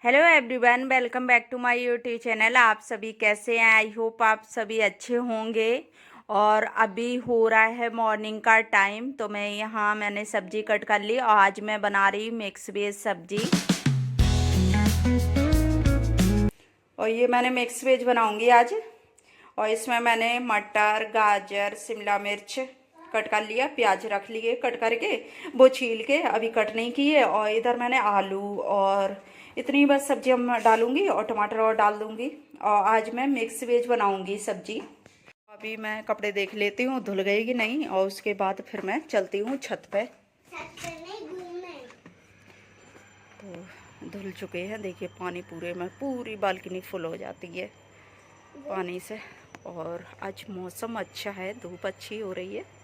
Hello everyone, welcome back to my YouTube channel. आप सभी कैसे हैं? आई होप आप सभी अच्छे होंगे। और अभी हो रहा है मॉर्निंग का टाइम, तो मैंने सब्जी कट कर ली और आज मैं बना रही मिक्स वेज सब्जी। और ये मैंने मिक्स वेज बनाऊंगी आज। और इसमें मैंने मटर, गाजर, शिमला मिर्च कट कर लिया, प्याज रख लिए कट करके, वो छील के अभी कट नहीं किए। और इधर मैंने आलू और इतनी बस सब्जी हम डालूंगी और टमाटर और डाल दूंगी। और आज मैं मिक्स वेज बनाऊंगी सब्जी। अभी मैं कपड़े देख लेती हूँ धुल गई कि नहीं, और उसके बाद फिर मैं चलती हूँ छत पे। तो धुल चुके हैं, देखिए पानी पूरे में, पूरी बालकनी फुल हो जाती है पानी से। और आज मौसम अच्छा है, धूप अच्छी हो रही है।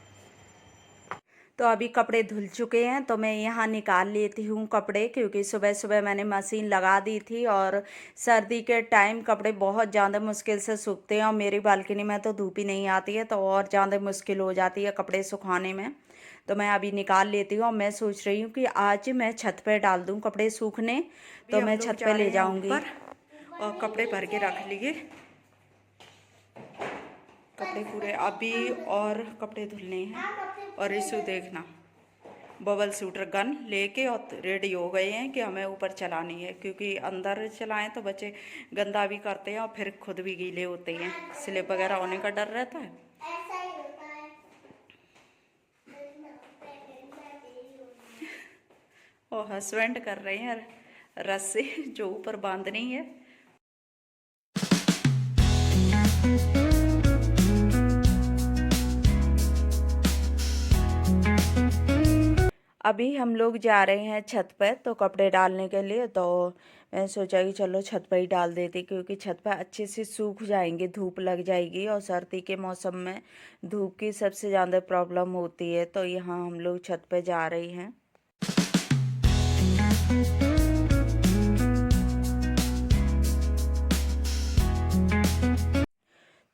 तो अभी कपड़े धुल चुके हैं, तो मैं यहाँ निकाल लेती हूँ कपड़े, क्योंकि सुबह सुबह मैंने मशीन लगा दी थी और सर्दी के टाइम कपड़े बहुत ज़्यादा मुश्किल से सूखते हैं। और मेरी बालकनी में तो धूप ही नहीं आती है, तो और ज़्यादा मुश्किल हो जाती है कपड़े सुखाने में। तो मैं अभी निकाल लेती हूँ और मैं सोच रही हूँ कि आज मैं छत पे डाल दूँ कपड़े सूखने, तो मैं छत पे ले जाऊँगी। और कपड़े भर के रख लिए, कपड़े पूरे अभी और कपड़े धुलने हैं। और इशू देखना, बबल शूटर गन लेके और रेडी हो गए हैं कि हमें ऊपर चलानी है, क्योंकि अंदर चलाएं तो बच्चे गंदा भी करते हैं और फिर खुद भी गीले होते हैं, स्लिप वगैरह होने का डर रहता है। और हस्बैंड कर रहे हैं रस्सी जो ऊपर बांधनी है। अभी हम लोग जा रहे हैं छत पर तो कपड़े डालने के लिए। तो मैं सोचा कि चलो छत पर ही डाल देती, क्योंकि छत पर अच्छे से सूख जाएंगे, धूप लग जाएगी। और सर्दी के मौसम में धूप की सबसे ज़्यादा प्रॉब्लम होती है। तो यहाँ हम लोग छत पर जा रही हैं।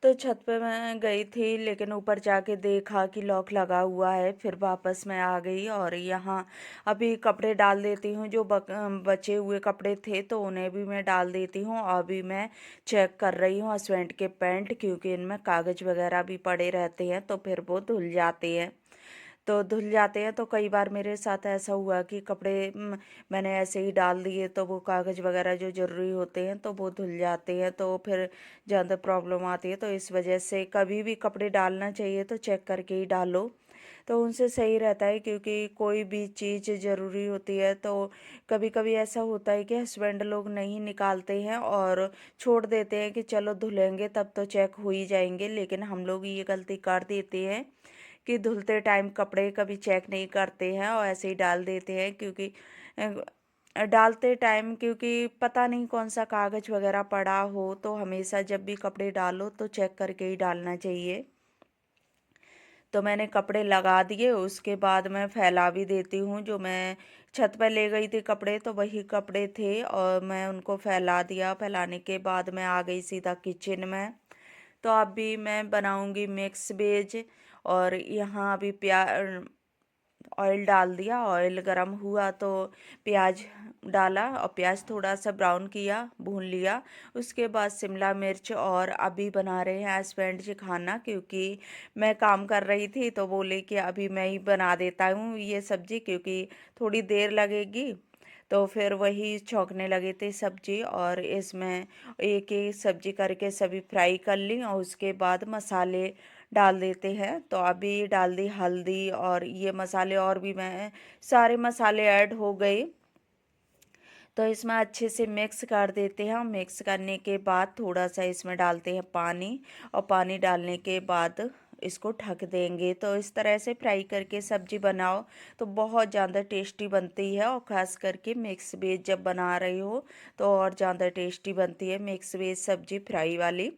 तो छत पे मैं गई थी, लेकिन ऊपर जाके देखा कि लॉक लगा हुआ है, फिर वापस मैं आ गई। और यहाँ अभी कपड़े डाल देती हूँ, जो बचे हुए कपड़े थे तो उन्हें भी मैं डाल देती हूँ। अभी मैं चेक कर रही हूँ हस्बैंड के पैंट, क्योंकि इनमें कागज़ वगैरह भी पड़े रहते हैं, तो फिर वो धुल जाते हैं। तो धुल जाते हैं, तो कई बार मेरे साथ ऐसा हुआ कि कपड़े मैंने ऐसे ही डाल दिए, तो वो कागज़ वगैरह जो ज़रूरी होते हैं तो वो धुल जाते हैं, तो फिर ज़्यादा प्रॉब्लम आती है। तो इस वजह से कभी भी कपड़े डालना चाहिए तो चेक करके ही डालो, तो उनसे सही रहता है। क्योंकि कोई भी चीज़ ज़रूरी होती है, तो कभी कभी ऐसा होता है कि हस्बैंड लोग नहीं निकालते हैं और छोड़ देते हैं कि चलो धुलेंगे तब तो चेक हो ही जाएंगे। लेकिन हम लोग ये गलती कर देते हैं कि धुलते टाइम कपड़े कभी चेक नहीं करते हैं और ऐसे ही डाल देते हैं। क्योंकि डालते टाइम, क्योंकि पता नहीं कौन सा कागज़ वगैरह पड़ा हो, तो हमेशा जब भी कपड़े डालो तो चेक करके ही डालना चाहिए। तो मैंने कपड़े लगा दिए, उसके बाद मैं फैला भी देती हूँ। जो मैं छत पर ले गई थी कपड़े, तो वही कपड़े थे और मैं उनको फैला दिया। फैलाने के बाद मैं आ गई सीधा किचन में। तो अभी मैं बनाऊंगी मिक्स वेज। और यहाँ अभी ऑयल डाल दिया, ऑयल गरम हुआ तो प्याज डाला और प्याज थोड़ा सा ब्राउन किया, भून लिया। उसके बाद शिमला मिर्च, और अभी बना रहे हैं हस्बैंड जी खाना, क्योंकि मैं काम कर रही थी तो बोले कि अभी मैं ही बना देता हूँ ये सब्ज़ी, क्योंकि थोड़ी देर लगेगी। तो फिर वही छौंकने लगे थे सब्जी, और इसमें एक एक सब्जी करके सभी फ्राई कर ली और उसके बाद मसाले डाल देते हैं। तो अभी डाल दी हल्दी और ये मसाले, और भी मैं सारे मसाले ऐड हो गए। तो इसमें अच्छे से मिक्स कर देते हैं। मिक्स करने के बाद थोड़ा सा इसमें डालते हैं पानी, और पानी डालने के बाद इसको ढक देंगे। तो इस तरह से फ्राई करके सब्जी बनाओ तो बहुत ज़्यादा टेस्टी बनती है। और ख़ास करके मिक्स वेज जब बना रही हो तो और ज़्यादा टेस्टी बनती है मिक्स वेज सब्जी फ्राई वाली।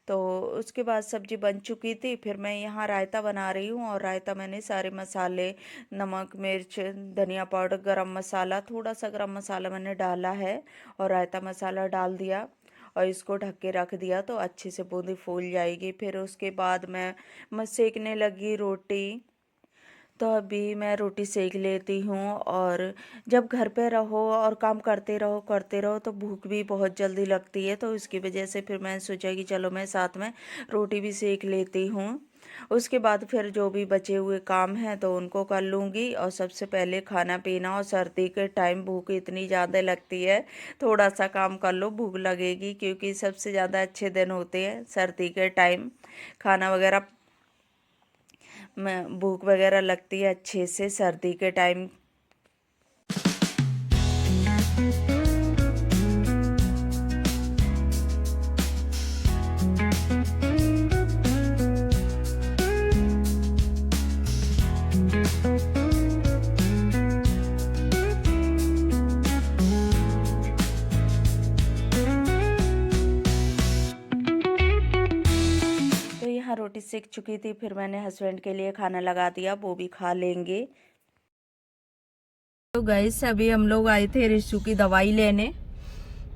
तो उसके बाद सब्जी बन चुकी थी, फिर मैं यहाँ रायता बना रही हूँ। और रायता मैंने सारे मसाले, नमक, मिर्च, धनिया पाउडर, गरम मसाला, थोड़ा सा गरम मसाला मैंने डाला है, और रायता मसाला डाल दिया और इसको ढक के रख दिया, तो अच्छे से बूंदी फूल जाएगी। फिर उसके बाद मैं सेकने लगी रोटी। तो अभी मैं रोटी सेक लेती हूँ। और जब घर पे रहो और काम करते रहो तो भूख भी बहुत जल्दी लगती है, तो इसकी वजह से फिर मैंने सोचा कि चलो मैं साथ में रोटी भी सेक लेती हूँ। उसके बाद फिर जो भी बचे हुए काम हैं तो उनको कर लूँगी। और सबसे पहले खाना पीना, और सर्दी के टाइम भूख इतनी ज़्यादा लगती है, थोड़ा सा काम कर लो भूख लगेगी, क्योंकि सबसे ज़्यादा अच्छे दिन होते हैं सर्दी के टाइम। खाना वगैरह में भूख वगैरह लगती है अच्छे से सर्दी के टाइम। तो यहाँ रोटी सेक चुकी थी, फिर मैंने हस्बैंड के लिए खाना लगा दिया, वो भी खा लेंगे। तो गाइस अभी हम लोग आए थे रिशु की दवाई लेने,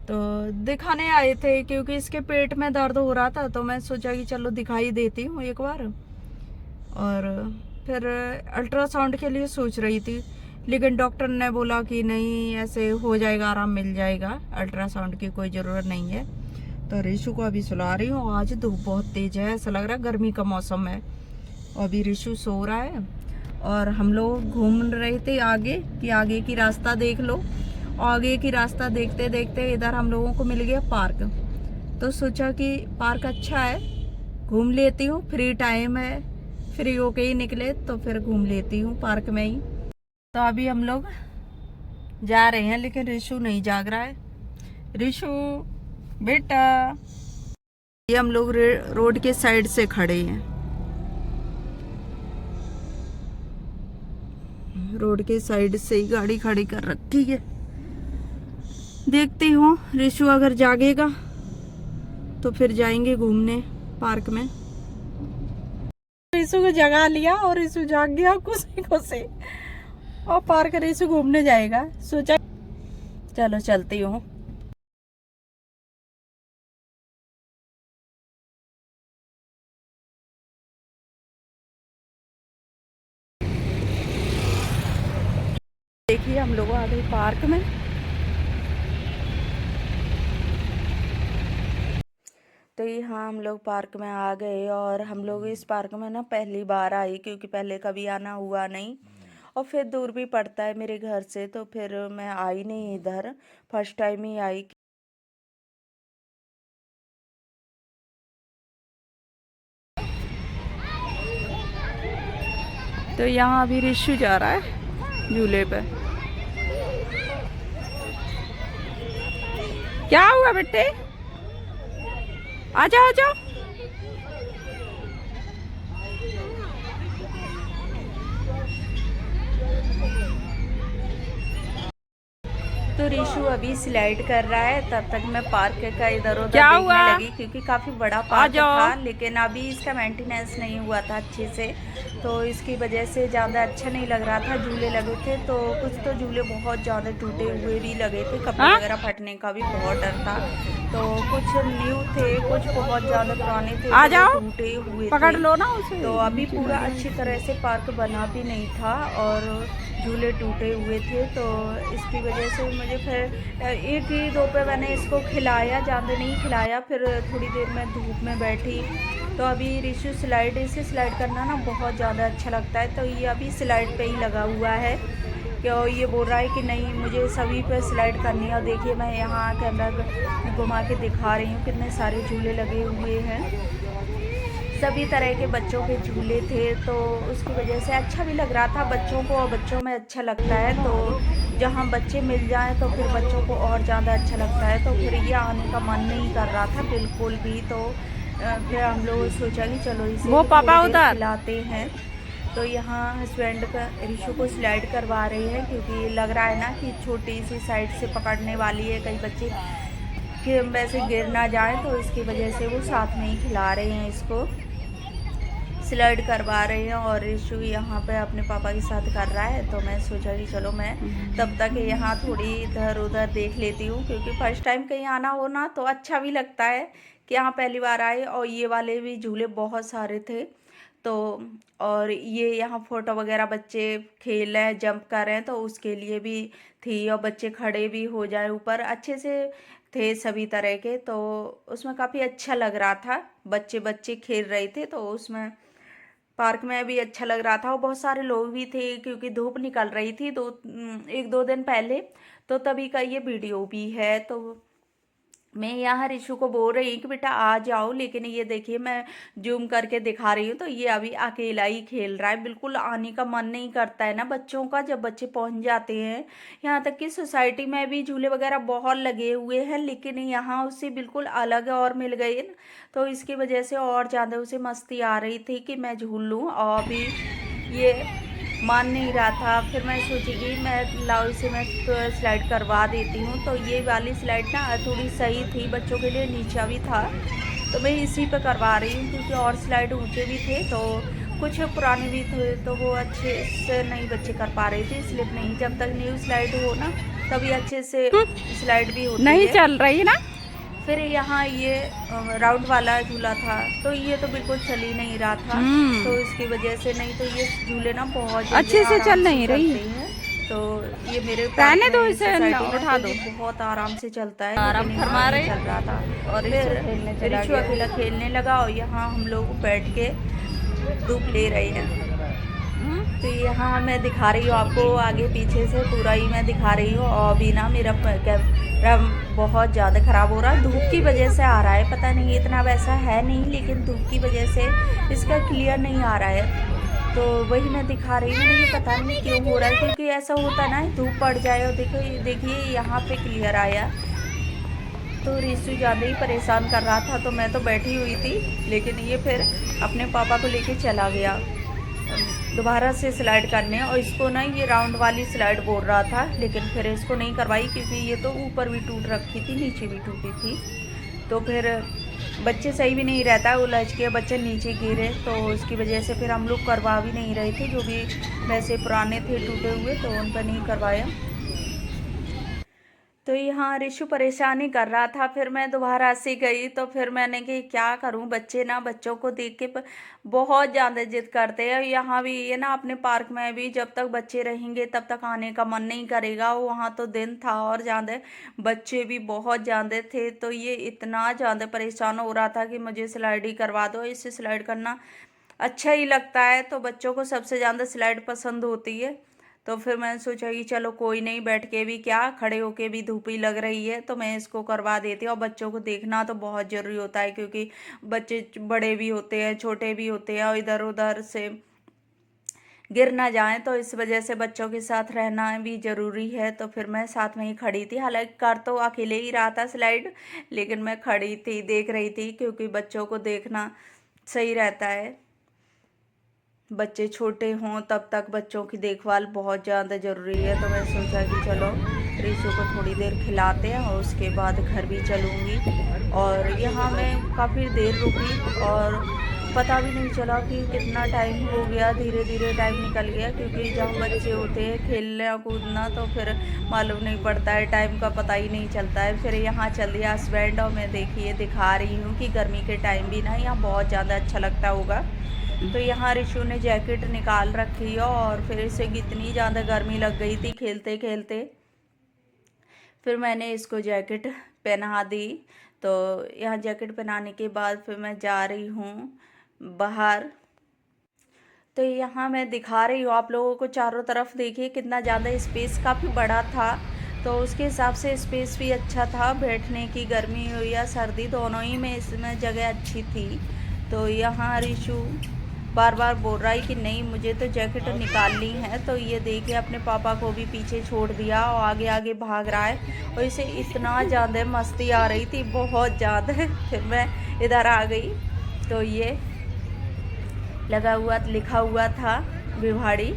तो दिखाने आए थे क्योंकि इसके पेट में दर्द हो रहा था, तो मैं सोचा कि चलो दिखाई देती हूँ एक बार। और फिर अल्ट्रासाउंड के लिए सोच रही थी, लेकिन डॉक्टर ने बोला कि नहीं, ऐसे हो जाएगा, आराम मिल जाएगा, अल्ट्रासाउंड की कोई ज़रूरत नहीं है। तो रिशु को अभी सुला रही हूँ। आज धूप बहुत तेज है, ऐसा लग रहा है गर्मी का मौसम है। अभी रिशु सो रहा है और हम लोग घूम रहे थे आगे, कि आगे की रास्ता देख लो। आगे की रास्ता देखते देखते इधर हम लोगों को मिल गया पार्क, तो सोचा कि पार्क अच्छा है, घूम लेती हूँ, फ्री टाइम है, फ्री होके ही निकले तो फिर घूम लेती हूँ पार्क में ही। तो अभी हम लोग जा रहे हैं, लेकिन रिशु नहीं जाग रहा है। रिशु बेटा, ये हम लोग रोड के साइड से खड़े हैं, रोड के साइड से ही गाड़ी खड़ी कर रखी है। देखती हूँ रिशु अगर जागेगा तो फिर जाएंगे घूमने पार्क में। रिशु को जगा लिया और रिशु जाग गया खुशी खुशी, और पार्क रिशु घूमने जाएगा। सोचा चलो चलती हूँ। देखिए हम लोग आ गए पार्क में। तो यहाँ हम लोग पार्क में आ गए, और हम लोग इस पार्क में ना पहली बार आई, क्योंकि पहले कभी आना हुआ नहीं, और फिर दूर भी पड़ता है मेरे घर से, तो फिर मैं आई नहीं इधर, फर्स्ट टाइम ही आई। तो यहाँ अभी रिशु जा रहा है झूले पे। क्या हुआ बेटे, आ जाओ आ जाओ। तो रिशु अभी स्लाइड कर रहा है, तब तक मैं पार्क का इधर उधर देखने लगी, क्योंकि काफ़ी बड़ा पार्क था, लेकिन अभी इसका मेंटेनेंस नहीं हुआ था अच्छे से, तो इसकी वजह से ज़्यादा अच्छा नहीं लग रहा था। झूले लगे थे तो कुछ तो झूले बहुत ज़्यादा टूटे हुए भी लगे थे, कपड़े वगैरह फटने का भी बहुत डर था। तो कुछ न्यू थे, कुछ बहुत ज़्यादा पुराने थे, टूटे हुए पकड़ लो ना उसे। तो अभी पूरा अच्छी तरह से पार्क बना भी नहीं था और झूले टूटे हुए थे, तो इसकी वजह से मुझे फिर एक ही दो पे मैंने इसको खिलाया, ज़्यादा नहीं खिलाया। फिर थोड़ी देर में धूप में बैठी, तो अभी रिशु इसे स्लाइड करना ना बहुत ज़्यादा अच्छा लगता है, तो ये अभी स्लाइड पे ही लगा हुआ है कि ये बोल रहा है कि नहीं मुझे सभी पे स्लाइड करनी है। और देखिए मैं यहाँ कैमरा घुमा के दिखा रही हूँ, कितने सारे झूले लगे हुए हैं, सभी तरह के बच्चों के झूले थे, तो उसकी वजह से अच्छा भी लग रहा था बच्चों को, और बच्चों में अच्छा लगता है, तो जहाँ बच्चे मिल जाएं तो फिर बच्चों को और ज़्यादा अच्छा लगता है, तो फिर ये आने का मन नहीं कर रहा था बिल्कुल भी। तो फिर हम लोग सोचा कि चलो इसे वो पापा उधर खिलाते हैं। तो यहाँ हस्बैंड का रिशु को स्लाइड करवा रही है, क्योंकि लग रहा है ना कि छोटी सी साइड से पकड़ने वाली है, कई बच्चे कि वैसे गिर ना जाए, तो इसकी वजह से वो साथ में ही खिला रहे हैं, इसको स्लाइड करवा रहे हैं। और रिशु यहाँ पे अपने पापा के साथ कर रहा है, तो मैं सोचा कि चलो मैं तब तक यहाँ थोड़ी इधर उधर देख लेती हूँ, क्योंकि फर्स्ट टाइम कहीं आना हो ना तो अच्छा भी लगता है कि यहाँ पहली बार आए। और ये वाले भी झूले बहुत सारे थे, तो और ये यहाँ फोटो वगैरह बच्चे खेल रहे हैं, जंप कर रहे हैं, तो उसके लिए भी थी, और बच्चे खड़े भी हो जाए ऊपर, अच्छे से थे सभी तरह के। तो उसमें काफ़ी अच्छा लग रहा था, बच्चे बच्चे खेल रहे थे, तो उसमें पार्क में भी अच्छा लग रहा था। और बहुत सारे लोग भी थे क्योंकि धूप निकल रही थी एक दो दिन पहले, तो तभी का ये वीडियो भी है। तो मैं यहाँ ऋषु को बोल रही हूँ कि बेटा आ जाओ, लेकिन ये देखिए मैं जूम करके दिखा रही हूँ तो ये अभी अकेला ही खेल रहा है, बिल्कुल आने का मन नहीं करता है ना बच्चों का जब बच्चे पहुँच जाते हैं। यहाँ तक कि सोसाइटी में भी झूले वगैरह बहुत लगे हुए हैं, लेकिन यहाँ उससे बिल्कुल अलग और मिल गए ना, तो इसकी वजह से और ज़्यादा उसे मस्ती आ रही थी कि मैं झूल लूँ, और अभी ये मान नहीं रहा था। फिर मैं सोची कि मैं लाओ इसे मैं तो स्लाइड करवा देती हूँ। तो ये वाली स्लाइड ना थोड़ी सही थी, बच्चों के लिए नीचा भी था, तो मैं इसी पे करवा रही हूँ क्योंकि और स्लाइड ऊंचे भी थे, तो कुछ पुराने भी थे, तो वो अच्छे से नहीं बच्चे कर पा रहे थे, स्लिप नहीं। जब तक न्यू स्लाइड हो ना तभी अच्छे से स्लाइड भी होती नहीं है। चल रही ना। फिर यहाँ ये राउंड वाला झूला था, तो ये तो बिल्कुल चल ही नहीं रहा था, तो इसकी वजह से, नहीं तो ये झूले ना बहुत अच्छे से चल नहीं रही चलते हैं। तो ये मेरे रहने दो, इस इसे सोसाइटी में उठा तो दो। ये बहुत आराम से चलता है, आराम लेकिन फरमा यहाँ रहे नहीं चल रहा था। और फिर रिशु अकेला खेलने लगा, और यहाँ हम लोग बैठ के धूप ले रहे हैं। तो यहाँ मैं दिखा रही हूँ आपको, आगे पीछे से पूरा ही मैं दिखा रही हूँ। और अभी ना मेरा कैमरा बहुत ज़्यादा ख़राब हो रहा है, धूप की वजह से आ रहा है, पता नहीं इतना वैसा है नहीं, लेकिन धूप की वजह से इसका क्लियर नहीं आ रहा है। तो वही मैं दिखा रही हूँ, ये पता नहीं क्यों हो रहा है, क्योंकि ऐसा होता ना धूप पड़ जाए। और देखिए यहाँ पे क्लियर आया। तो रिशु ज़्यादा ही परेशान कर रहा था, तो मैं तो बैठी हुई थी, लेकिन ये फिर अपने पापा को लेके चला गया दोबारा से स्लाइड करने। और इसको ना ये राउंड वाली स्लाइड बोल रहा था, लेकिन फिर इसको नहीं करवाई क्योंकि ये तो ऊपर भी टूट रखी थी, नीचे भी टूटी थी। तो फिर बच्चे सही भी नहीं रहता, उलझ के बच्चे नीचे गिरे, तो उसकी वजह से फिर हम लोग करवा भी नहीं रहे थे। जो भी वैसे पुराने थे टूटे हुए, तो उन पर नहीं करवाया। तो यहाँ ऋषु परेशानी कर रहा था, फिर मैं दोबारा से गई, तो फिर मैंने कि क्या करूँ, बच्चे ना बच्चों को देख के बहुत ज़्यादा जिद करते हैं। यहाँ भी ये ना अपने पार्क में भी जब तक बच्चे रहेंगे तब तक आने का मन नहीं करेगा। वहाँ तो दिन था और ज़्यादा बच्चे भी बहुत ज़्यादा थे, तो ये इतना ज़्यादा परेशान हो रहा था कि मुझे स्लाइड ही करवा दो। इससे स्लाइड करना अच्छा ही लगता है, तो बच्चों को सबसे ज़्यादा स्लाइड पसंद होती है। तो फिर मैंने सोचा कि चलो कोई नहीं, बैठ के भी क्या, खड़े होके भी धूप ही लग रही है, तो मैं इसको करवा देती हूँ। और बच्चों को देखना तो बहुत ज़रूरी होता है, क्योंकि बच्चे बड़े भी होते हैं, छोटे भी होते हैं, और इधर उधर से गिर ना जाएं, तो इस वजह से बच्चों के साथ रहना भी ज़रूरी है। तो फिर मैं साथ में ही खड़ी थी, हालांकि कर तो अकेले ही रहा था स्लाइड, लेकिन मैं खड़ी थी, देख रही थी, क्योंकि बच्चों को देखना सही रहता है। बच्चे छोटे हों तब तक बच्चों की देखभाल बहुत ज़्यादा ज़रूरी है। तो मैं सोचा कि चलो ऋषु को थोड़ी देर खिलाते हैं और उसके बाद घर भी चलूँगी। और यहाँ मैं काफ़ी देर रुकी और पता भी नहीं चला कि कितना टाइम हो गया, धीरे धीरे टाइम निकल गया, क्योंकि जब बच्चे होते हैं खेलना कूदना तो फिर मालूम नहीं पड़ता है, टाइम का पता ही नहीं चलता है। फिर यहाँ चल दिया हस्बैंड, और मैं देखिए दिखा रही हूँ कि गर्मी के टाइम भी ना यहाँ बहुत ज़्यादा अच्छा लगता होगा। तो यहाँ ऋषु ने जैकेट निकाल रखी है, और फिर इसे इतनी ज़्यादा गर्मी लग गई थी खेलते खेलते, फिर मैंने इसको जैकेट पहना दी। तो यहाँ जैकेट पहनाने के बाद फिर मैं जा रही हूँ बाहर। तो यहाँ मैं दिखा रही हूँ आप लोगों को, चारों तरफ देखिए कितना ज़्यादा स्पेस, काफ़ी बड़ा था, तो उसके हिसाब से स्पेस भी अच्छा था बैठने की, गर्मी हो या सर्दी दोनों ही में इसमें जगह अच्छी थी। तो यहाँ ऋषु बार बार बोल रहा है कि नहीं मुझे तो जैकेट निकालनी है। तो ये देखिए अपने पापा को भी पीछे छोड़ दिया और आगे आगे भाग रहा है, और इसे इतना ज़्यादा मस्ती आ रही थी, बहुत ज़्यादा। फिर मैं इधर आ गई, तो ये लगा हुआ लिखा हुआ था भिवाड़ी,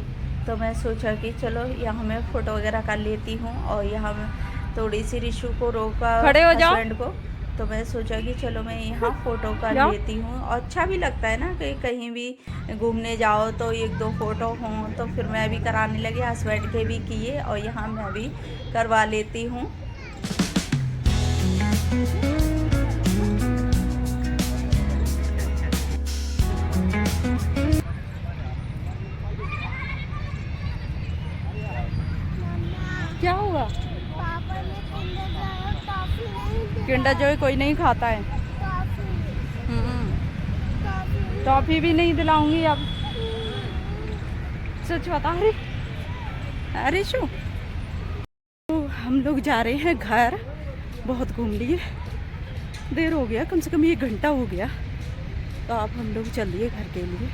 तो मैं सोचा कि चलो यहाँ मैं फ़ोटो वगैरह कर लेती हूँ। और यहाँ मैं थोड़ी सी ऋषु को रोका, खड़े हो जाओ। हस्बैंड को, तो मैं सोचा कि चलो मैं यहाँ फ़ोटो कर लेती हूँ। और अच्छा भी लगता है ना कि कहीं भी घूमने जाओ तो एक दो फ़ोटो हों, तो फिर मैं भी कराने लगी, हस्बैंड के भी किए, और यहाँ मैं भी करवा लेती हूँ। किंडर जॉय कोई नहीं खाता है। टॉफी भी नहीं दिलाऊंगी अब, सच बता रही। अरे शू, तो हम लोग जा रहे हैं घर। बहुत घूम लिए, देर हो गया, कम से कम 1 घंटा हो गया। तो अब हम लोग चल दिए घर के लिए।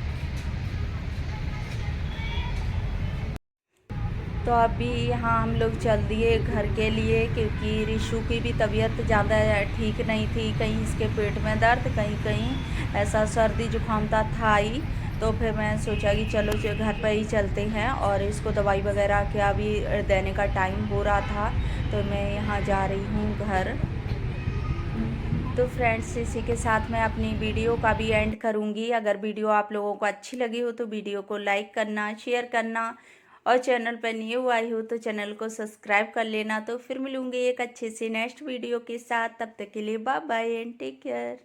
तो अभी यहाँ हम लोग चल दिए घर के लिए, क्योंकि रिशु की भी तबीयत ज़्यादा ठीक नहीं थी। कहीं इसके पेट में दर्द, कहीं कहीं ऐसा सर्दी जुकाम था ही। तो फिर मैं सोचा कि चलो जो घर पर ही चलते हैं, और इसको दवाई वगैरह क्या भी देने का टाइम हो रहा था। तो मैं यहाँ जा रही हूँ घर। तो फ्रेंड्स, इसी के साथ मैं अपनी वीडियो का भी एंड करूँगी। अगर वीडियो आप लोगों को अच्छी लगी हो तो वीडियो को लाइक करना, शेयर करना, और चैनल पर न्यू आई हो तो चैनल को सब्सक्राइब कर लेना। तो फिर मिलूंगी एक अच्छे से नेक्स्ट वीडियो के साथ। तब तक के लिए bye bye and take care.